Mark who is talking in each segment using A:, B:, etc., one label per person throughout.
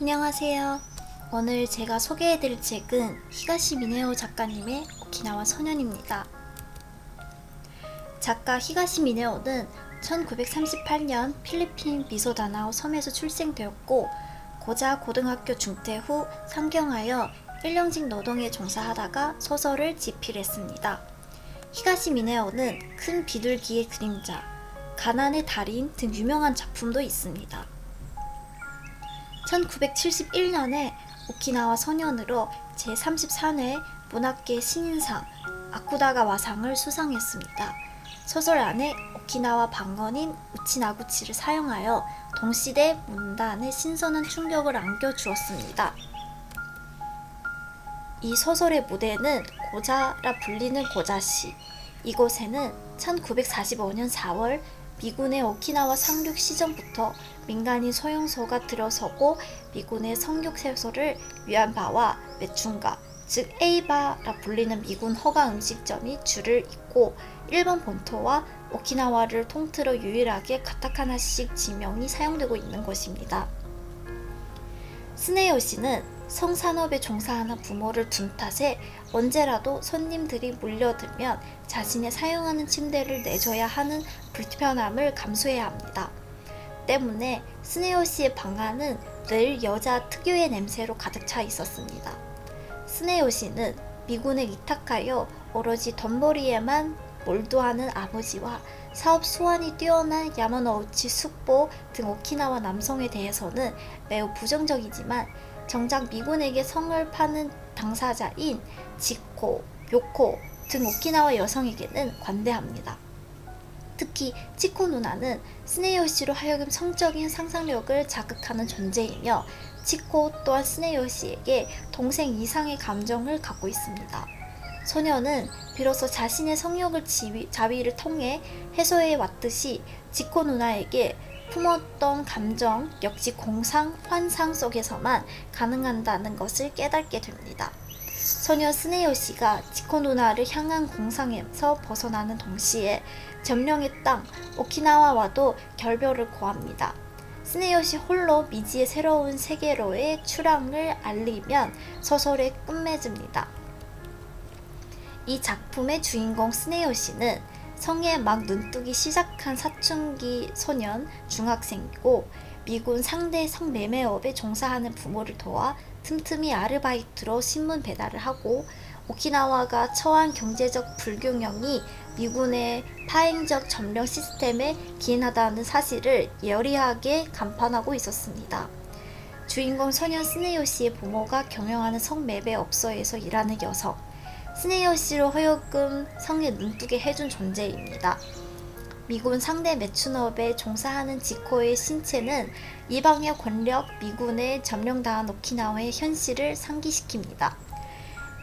A: 안녕하세요. 오늘 제가 소개해드릴 책은 히가시 미네오 작가님의 오키나와 소년입니다. 작가 히가시 미네오는 1938년 필리핀 미소다나오 섬에서 출생되었고 고자 고등학교 중퇴 후 상경하여 일용직 노동에 종사하다가 소설을 집필했습니다. 히가시 미네오는 큰 비둘기의 그림자, 가난의 달인 등 유명한 작품도 있습니다. 1971년에 오키나와 소년으로 제34회 문학계 신인상 아쿠다가와상을 수상했습니다. 소설 안에 오키나와 방언인 우치나구치를 사용하여 동시대 문단에 신선한 충격을 안겨주었습니다. 이 소설의 무대는 고자라 불리는 고자시, 이곳에는 1945년 4월 미군의 오키나와 상륙 시전부터 민간인 소용소가 들어서고 미군의 성륙해소를 위한 바와 매춘가, 즉 에이바라 불리는 미군 허가 음식점이 줄을 잇고 일본 본토와 오키나와를 통틀어 유일하게 가타카나식 지명이 사용되고 있는 것입니다. 스네요시는 성산업에 종사하는 부모를 둔 탓에 언제라도 손님들이 몰려들면 자신의 사용하는 침대를 내줘야 하는 불편함을 감수해야 합니다. 때문에 스네요시의 방 안은 늘 여자 특유의 냄새로 가득 차 있었습니다. 스네요시는 미군에 위탁하여 오로지 덤벌이에만 몰두하는 아버지와 사업 수완이 뛰어난 야마노우치 숙보 등 오키나와 남성에 대해서는 매우 부정적이지만 정작 미군에게 성을 파는 당사자인 지코, 요코 등 오키나와 여성에게는 관대합니다. 특히 치코 누나는 스네요시로 하여금 성적인 상상력을 자극하는 존재이며 치코 또한 스네요시에게 동생 이상의 감정을 갖고 있습니다. 소녀는 비로소 자신의 성욕을 자위를 통해 해소해 왔듯이 지코 누나에게 품었던 감정 역시 공상, 환상 속에서만 가능한다는 것을 깨닫게 됩니다. 소녀 스네요시가 지코 누나를 향한 공상에서 벗어나는 동시에 점령의 땅 오키나와와도 결별을 고합니다. 스네요시 홀로 미지의 새로운 세계로의 출항을 알리면 소설의 끝맺습니다. 이 작품의 주인공 스네요시는 성에 막 눈뜨기 시작한 사춘기 소년 중학생이고 미군 상대 성매매업에 종사하는 부모를 도와 틈틈이 아르바이트로 신문 배달을 하고 오키나와가 처한 경제적 불균형이 미군의 파행적 점령 시스템에 기인하다는 사실을 예리하게 간판하고 있었습니다. 주인공 소년 스네요시의 부모가 경영하는 성매매업소에서 일하는 여성, 스네요시로 허여금 성에 눈뜨게 해준 존재입니다. 미군 상대 매춘업에 종사하는 지코의 신체는 이방의 권력 미군에 점령당한 오키나와의 현실을 상기시킵니다.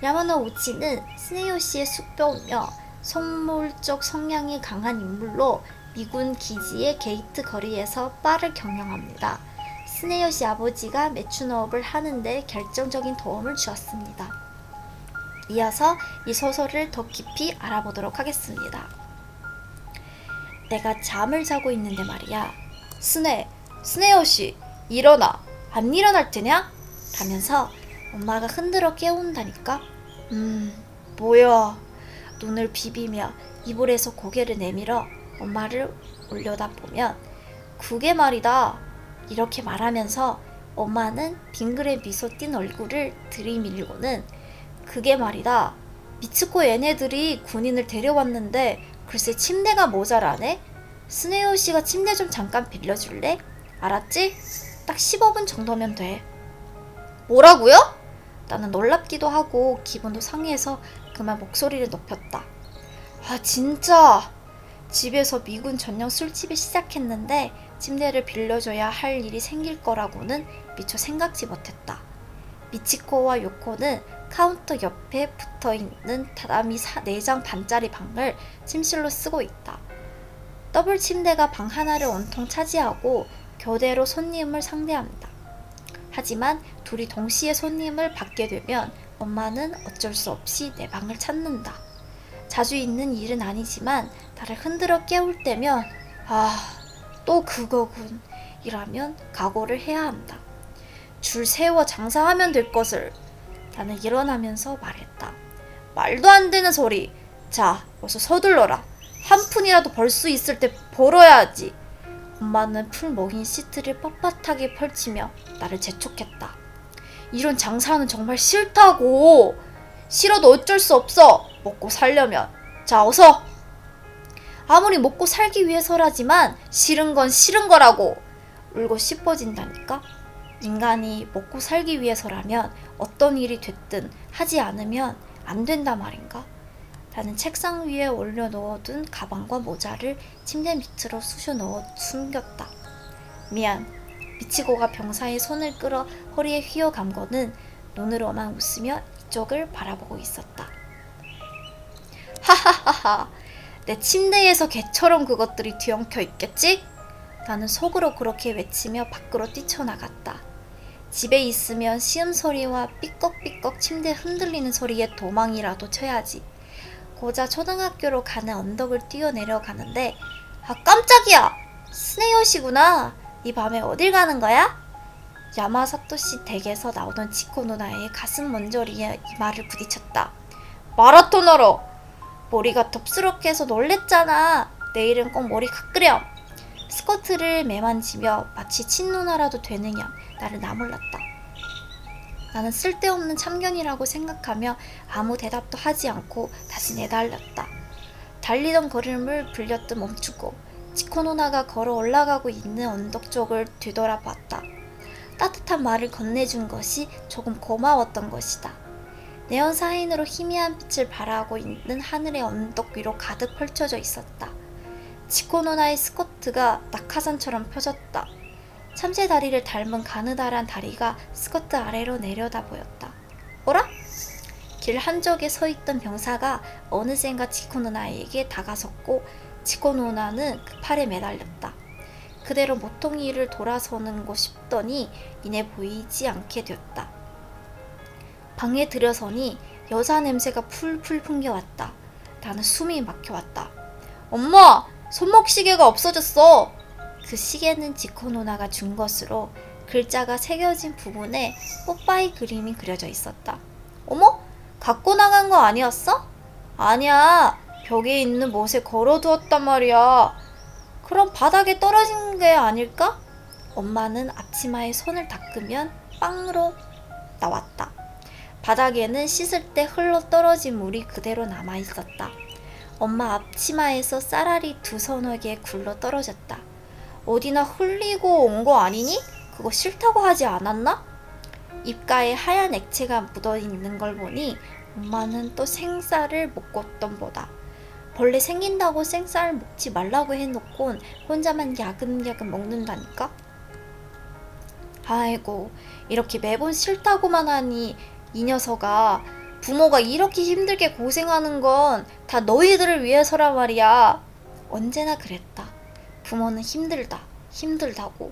A: 야마노우치는 스네요시의 숙녀며 속물적 성향이 강한 인물로 미군 기지의 게이트 거리에서 바를 경영합니다. 스네요시 아버지가 매춘업을 하는데 결정적인 도움을 주었습니다. 이어서 이 소설을 더 깊이 알아보도록 하겠습니다. 내가 잠을 자고 있는데 말이야. 스네요시 일어나. 안 일어날 테냐? 라면서 엄마가 흔들어 깨운다니까. 뭐야. 눈을 비비며 이불에서 고개를 내밀어 엄마를 올려다보면 그게 말이다. 이렇게 말하면서 엄마는 빙그레 미소 띈 얼굴을 들이밀고는 그게 말이다. 미츠코 얘네들이 군인을 데려왔는데 글쎄 침대가 모자라네? 스네요시가 침대 좀 잠깐 빌려줄래? 알았지? 딱 15분 정도면 돼. 뭐라고요? 나는 놀랍기도 하고 기분도 상해서 그만 목소리를 높였다. 아 진짜 집에서 미군 전용 술집을 시작했는데 침대를 빌려줘야 할 일이 생길 거라고는 미처 생각지 못했다. 미치코와 요코는 카운터 옆에 붙어있는 다다미 4장 반짜리 방을 침실로 쓰고 있다. 더블 침대가 방 하나를 온통 차지하고 교대로 손님을 상대합니다. 하지만 둘이 동시에 손님을 받게 되면 엄마는 어쩔 수 없이 내 방을 찾는다. 자주 있는 일은 아니지만 나를 흔들어 깨울 때면 또 그거군 이라면 각오를 해야 한다. 줄 세워 장사하면 될 것을. 나는 일어나면서 말했다. 말도 안 되는 소리. 자, 어서 서둘러라. 한 푼이라도 벌 수 있을 때 벌어야지. 엄마는 풀 먹인 시트를 뻣뻣하게 펼치며 나를 재촉했다. 이런 장사는 정말 싫다고. 싫어도 어쩔 수 없어. 먹고 살려면. 자, 어서. 아무리 먹고 살기 위해서라지만 싫은 건 싫은 거라고. 울고 싶어진다니까. 인간이 먹고 살기 위해서라면 어떤 일이 됐든 하지 않으면 안 된단 말인가? 나는 책상 위에 올려놓아둔 가방과 모자를 침대 밑으로 쑤셔 넣어 숨겼다. 미안. 미치고가 병사의 손을 끌어 허리에 휘어감고는 눈으로만 웃으며 이쪽을 바라보고 있었다. 하하하하. 내 침대에서 개처럼 그것들이 뒤엉켜 있겠지? 나는 속으로 그렇게 외치며 밖으로 뛰쳐나갔다. 집에 있으면 시음소리와 삐걱삐걱 침대 흔들리는 소리에 도망이라도 쳐야지. 고작 초등학교로 가는 언덕을 뛰어내려가는데 깜짝이야! 스네요시구나. 이 밤에 어딜 가는 거야? 야마사토시 댁에서 나오던 지코 누나의 가슴 먼저리에 이마를 부딪혔다. 마라톤하러! 머리가 덥수룩해 해서 놀랬잖아. 내일은 꼭 머리 깎으렴. 스커트를 매만지며 마치 친누나라도 되느냐 나를 나몰랐다. 나는 쓸데없는 참견이라고 생각하며 아무 대답도 하지 않고 다시 내달렸다. 달리던 걸음을 불렸듯 멈추고 지코 누나가 걸어 올라가고 있는 언덕 쪽을 뒤돌아봤다. 따뜻한 말을 건네준 것이 조금 고마웠던 것이다. 네온 사인으로 희미한 빛을 발하고 있는 하늘의 언덕 위로 가득 펼쳐져 있었다. 지코 누나의 스커트가 낙하산처럼 펴졌다. 참새 다리를 닮은 가느다란 다리가 스커트 아래로 내려다 보였다. 어라? 길 한쪽에 서 있던 병사가 어느샌가 지코 누나에게 다가섰고 지코 누나는 그 팔에 매달렸다. 그대로 모퉁이를 돌아서는 거 싶더니 이내 보이지 않게 되었다. 방에 들여서니 여자 냄새가 풀풀 풍겨왔다. 나는 숨이 막혀왔다. 엄마! 손목시계가 없어졌어! 그 시계는 지코 누나가 준 것으로 글자가 새겨진 부분에 뽀빠이 그림이 그려져 있었다. 어머? 갖고 나간 거 아니었어? 아니야. 벽에 있는 못에 걸어두었단 말이야. 그럼 바닥에 떨어진 게 아닐까? 엄마는 앞치마에 손을 닦으면 빵으로 나왔다. 바닥에는 씻을 때 흘러 떨어진 물이 그대로 남아있었다. 엄마 앞치마에서 쌀알이 두서너 개 굴러 떨어졌다. 어디나 흘리고 온 거 아니니? 그거 싫다고 하지 않았나? 입가에 하얀 액체가 묻어있는 걸 보니 엄마는 또 생쌀을 먹었던 보다. 원래 생긴다고 생쌀 먹지 말라고 해놓곤 혼자만 야금야금 먹는다니까? 아이고, 이렇게 매번 싫다고만 하니 이 녀석아, 부모가 이렇게 힘들게 고생하는 건 다 너희들을 위해서란 말이야. 언제나 그랬다. 부모는 힘들다고.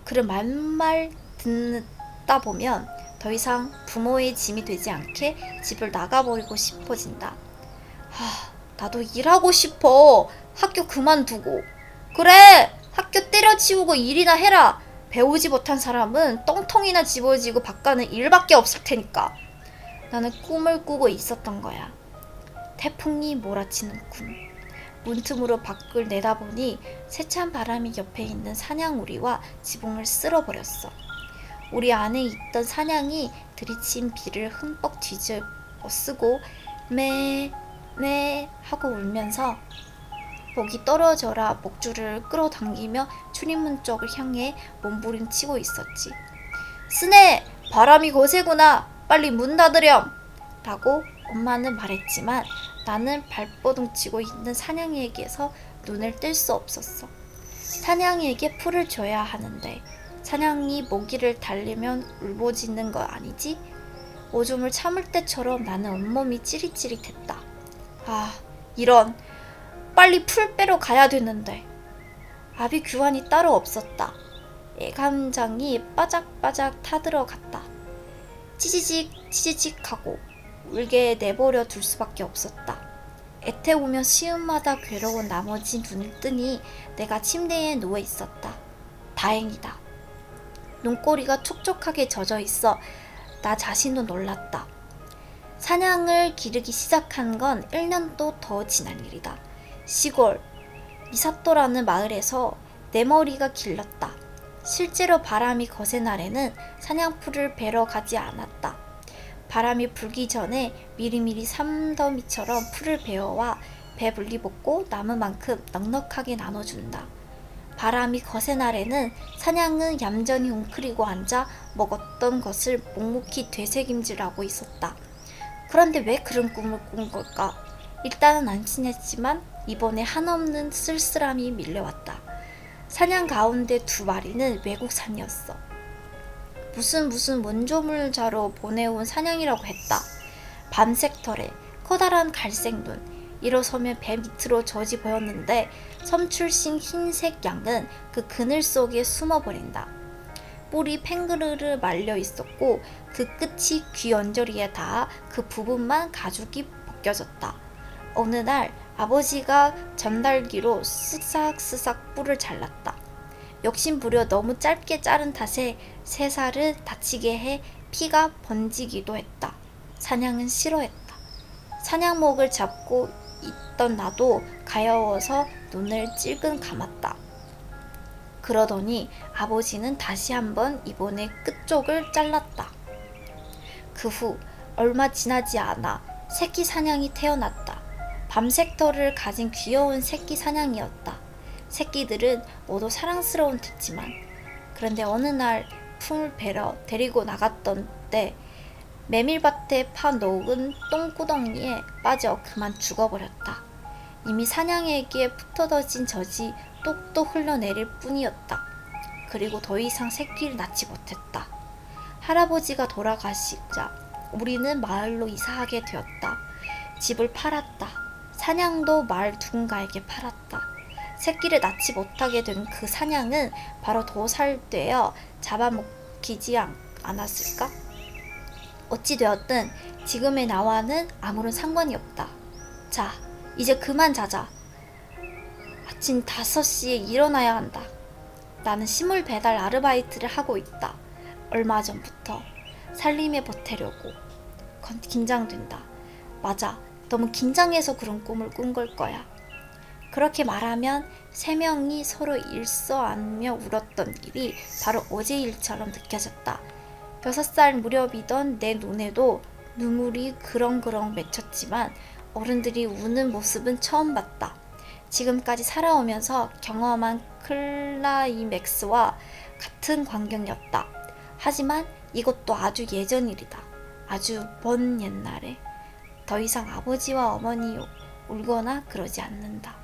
A: 그를 말말 듣다 보면 더 이상 부모의 짐이 되지 않게 집을 나가버리고 싶어진다. 나도 일하고 싶어. 학교 그만두고. 그래, 학교 때려치우고 일이나 해라. 배우지 못한 사람은 똥통이나 집어지고 바깥은 일밖에 없을 테니까. 나는 꿈을 꾸고 있었던 거야. 태풍이 몰아치는 꿈. 문틈으로 밖을 내다보니 세찬 바람이 옆에 있는 사냥우리와 지붕을 쓸어버렸어. 우리 안에 있던 사냥이 들이친 비를 흠뻑 뒤집어 쓰고 매 하고 울면서 목이 떨어져라 목줄을 끌어당기며 출입문 쪽을 향해 몸부림치고 있었지. 스네, 바람이 거세구나. 빨리 문 닫으렴. 라고 엄마는 말했지만 나는 발버둥치고 있는 사냥이에게서 눈을 뗄 수 없었어. 사냥이에게 풀을 줘야 하는데 사냥이 모기를 달리면 울부짖는 거 아니지? 오줌을 참을 때처럼 나는 온몸이 찌릿찌릿했다. 이런, 빨리 풀 빼러 가야 되는데. 아비 규환이 따로 없었다. 애감장이 바짝바짝 타들어갔다. 치지직 하고 울게 내버려 둘 수밖에 없었다. 애태우며 시음마다 괴로운 나머지 눈을 뜨니 내가 침대에 누워 있었다. 다행이다. 눈꼬리가 촉촉하게 젖어 있어 나 자신도 놀랐다. 사냥을 기르기 시작한 건 1년도 더 지난 일이다. 시골 미사토라는 마을에서 내 머리가 길렀다. 실제로 바람이 거센 날에는 사냥풀을 베러 가지 않았다. 바람이 불기 전에 미리미리 삼더미처럼 풀을 베어와 배불리 볶고 남은 만큼 넉넉하게 나눠준다. 바람이 거센 날에는 사냥은 얌전히 웅크리고 앉아 먹었던 것을 묵묵히 되새김질하고 있었다. 그런데 왜 그런 꿈을 꾼 걸까? 일단은 안심했지만 이번에 한없는 쓸쓸함이 밀려왔다. 사냥 가운데 2마리는 외국산이었어. 무슨 원조물 자로 보내온 사냥이라고 했다. 밤색 털에 커다란 갈색 눈, 일어서면 배 밑으로 젖이 보였는데 섬출신 흰색 양은 그 그늘 속에 숨어버린다. 뿔이 팽그르르 말려 있었고 그 끝이 귀 언저리에 닿아 그 부분만 가죽이 벗겨졌다. 어느 날 아버지가 전달기로 쓱싹쓱싹 뿔을 잘랐다. 욕심부려 너무 짧게 자른 탓에 새살을 다치게 해 피가 번지기도 했다. 사냥은 싫어했다. 사냥목을 잡고 있던 나도 가여워서 눈을 찔끔 감았다. 그러더니 아버지는 다시 한번 이번에 끝쪽을 잘랐다. 그 후 얼마 지나지 않아 새끼 사냥이 태어났다. 밤색 털을 가진 귀여운 새끼 사냥이었다. 새끼들은 모두 사랑스러운 듯지만 그런데 어느 날 품을 베러 데리고 나갔던 때 메밀밭에 파 녹은 똥구덩이에 빠져 그만 죽어버렸다. 이미 사냥에게 흩어진 젖이 똑똑 흘러내릴 뿐이었다. 그리고 더 이상 새끼를 낳지 못했다. 할아버지가 돌아가시자 우리는 마을로 이사하게 되었다. 집을 팔았다. 사냥도 마을 누군가에게 팔았다. 새끼를 낳지 못하게 된 그 사냥은 바로 도살되어 잡아먹히지 않았을까? 어찌되었든 지금의 나와는 아무런 상관이 없다. 자, 이제 그만 자자. 아침 5시에 일어나야 한다. 나는 식물 배달 아르바이트를 하고 있다. 얼마 전부터 살림에 보태려고. 긴장된다. 맞아, 너무 긴장해서 그런 꿈을 꾼 걸 거야. 그렇게 말하면 3명이 서로 일서안으며 울었던 일이 바로 어제 일처럼 느껴졌다. 6살 무렵이던 내 눈에도 눈물이 그렁그렁 맺혔지만 어른들이 우는 모습은 처음 봤다. 지금까지 살아오면서 경험한 클라이맥스와 같은 광경이었다. 하지만 이것도 아주 예전 일이다. 아주 먼 옛날에. 더 이상 아버지와 어머니 울거나 그러지 않는다.